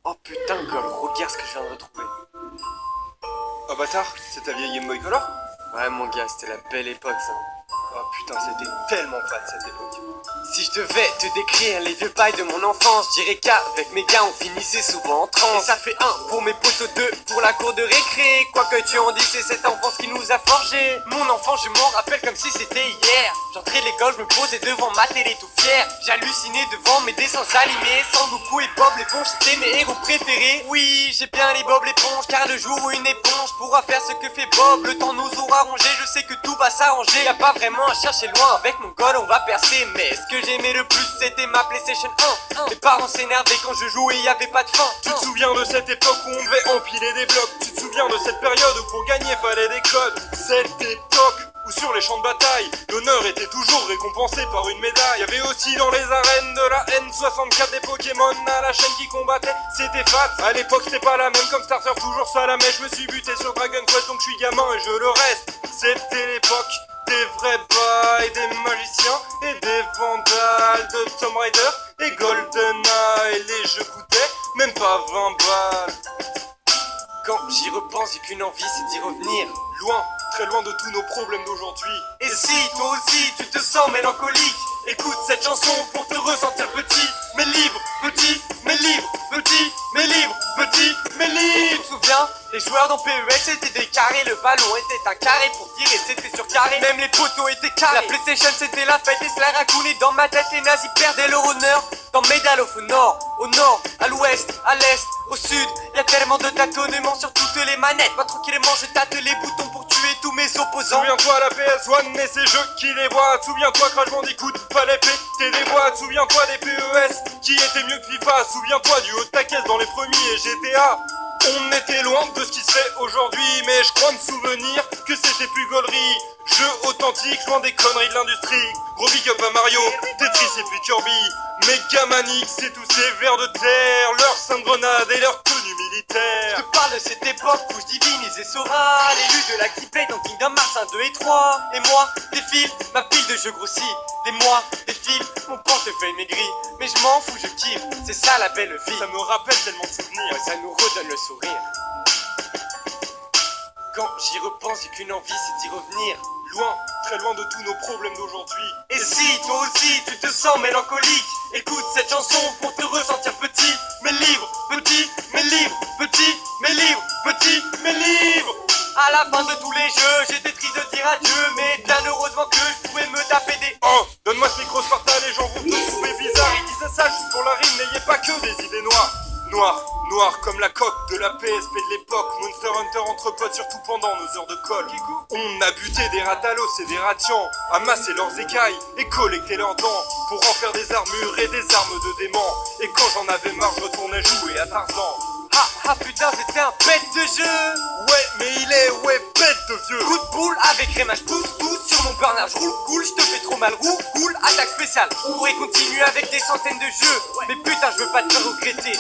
Oh putain, Gol, regarde ce que je viens de retrouver. Oh bâtard, c'est ta vieille Game Boy Color? Ouais mon gars, c'était la belle époque ça. Oh putain, c'était tellement fat cette époque. Si je devais te décrire les vieux bails de mon enfance, je dirais qu'avec mes gars on finissait souvent en transe. Et ça fait 1 pour mes potos, 2 pour la cour de récré. Quoi que tu en dis, c'est cette enfance qui nous a forgé. Mon enfant, je m'en rappelle comme si c'était hier. J'entrais de l'école, je me posais devant ma télé tout fier. J'hallucinais devant mes dessins animés. Sangoku et Bob l'éponge, c'était mes héros préférés. Oui, j'ai bien les Bob l'éponge, car le jour où une éponge pourra faire ce que fait Bob, le temps nous aura rongé. Je sais que tout va s'arranger. Y'a pas vraiment à chercher loin, avec mon Gol on va percer. Mais ce que j'aimais le plus c'était ma PlayStation 1. Mes parents s'énervaient quand je jouais, y'avait pas de fin. Tu te souviens de cette époque où on devait empiler des blocs? Tu te souviens de cette période où pour gagner fallait des codes? Cette époque où sur les champs de bataille, l'honneur était toujours récompensé par une médaille. Y'avait aussi dans les arènes de la N64 des Pokémon à la chaîne qui combattaient, c'était fat. À l'époque c'était pas la même comme starter, toujours ça la mais je me suis buté sur Dragon Quest donc je suis gamin et je le reste. C'était l'époque des vrais bails, des magiciens et des vandales, de Tomb Raider et GoldenEye. Les jeux coûtaient même pas 20 balles. Quand j'y repense, j'ai qu'une envie, c'est d'y revenir. Loin, très loin de tous nos problèmes d'aujourd'hui. Et si, toi aussi, tu te sens mélancolique, écoute cette chanson pour te ressentir petit, mais libre, petit, mais libre, petit, mais libre, petit, mais libre. Tu te souviens, les joueurs dans PES étaient des carrés, le ballon était un carré pour tirer, c'était sur carré, même les poteaux étaient carrés. La PlayStation c'était la fête et cela racounait dans ma tête, les nazis perdaient leur honneur. Dans Medal of Honor, au nord, à l'ouest, à l'est, au sud, y a tellement de tâtonnements sur toutes les manettes. Pas tranquillement, je tâte les boutons pour tuer tous mes opposants. Souviens-toi la PS1 et ces jeux qui déboîtent. Souviens-toi Crash Bandicoot, fallait péter des boîtes. Souviens-toi des PES qui étaient mieux que FIFA. Souviens-toi du haut de ta caisse dans les premiers GTA. On était loin de ce qui se fait aujourd'hui, mais je crois me souvenir que c'était plus gaulerie. Jeu authentique, loin des conneries de l'industrie. Gros big up à Mario, Tetris et puis Kirby. Megamanix et tous ces vers de terre, leurs seins de grenade et leur tenue militaire. Je te parle de cette époque où je divinisais Sora, l'élu de la Keyblade dans Kingdom Hearts 1, 2 et 3. Les mois défilent, ma pile de jeux grossit. Les mois défilent, mon portefeuille maigrit. Mais je m'en fous, je kiffe, c'est ça la belle vie. Ça me rappelle tellement de souvenirs. Ouais, ça nous redonne le sourire. Quand j'y repense, j'ai qu'une envie, c'est d'y revenir. Loin, très loin de tous nos problèmes d'aujourd'hui. Et si, toi aussi, tu te sens mélancolique, écoute cette chanson pour te ressentir petit, mais libre, petit, mais libre, petit, mais libre, petit, mais libre. À la fin de tous les jeux, j'étais triste de dire adieu, mais bien heureusement que je pouvais me taper des... Oh, donne-moi ce micro Sparta, les gens vont te trouver bizarre. Ils disaient ça juste pour la rime, n'ayez pas que des idées noires. Noir, noir comme la coque de la PSP de l'époque. Monster Hunter entre potes, surtout pendant nos heures de colle. On a buté des ratalos et des ratians, amassé leurs écailles et collecté leurs dents pour en faire des armures et des armes de démons. Et quand j'en avais marre, je retournais jouer à Tarzan. Ah putain, c'était un bête de jeu. Ouais, mais il est, ouais, bête de vieux. Coup de boule avec rémage, pousse sur mon burner. Je roule cool, je te fais trop mal, roule cool, attaque spéciale. On pourrait continuer avec des centaines de jeux, mais putain, je veux pas te faire regretter.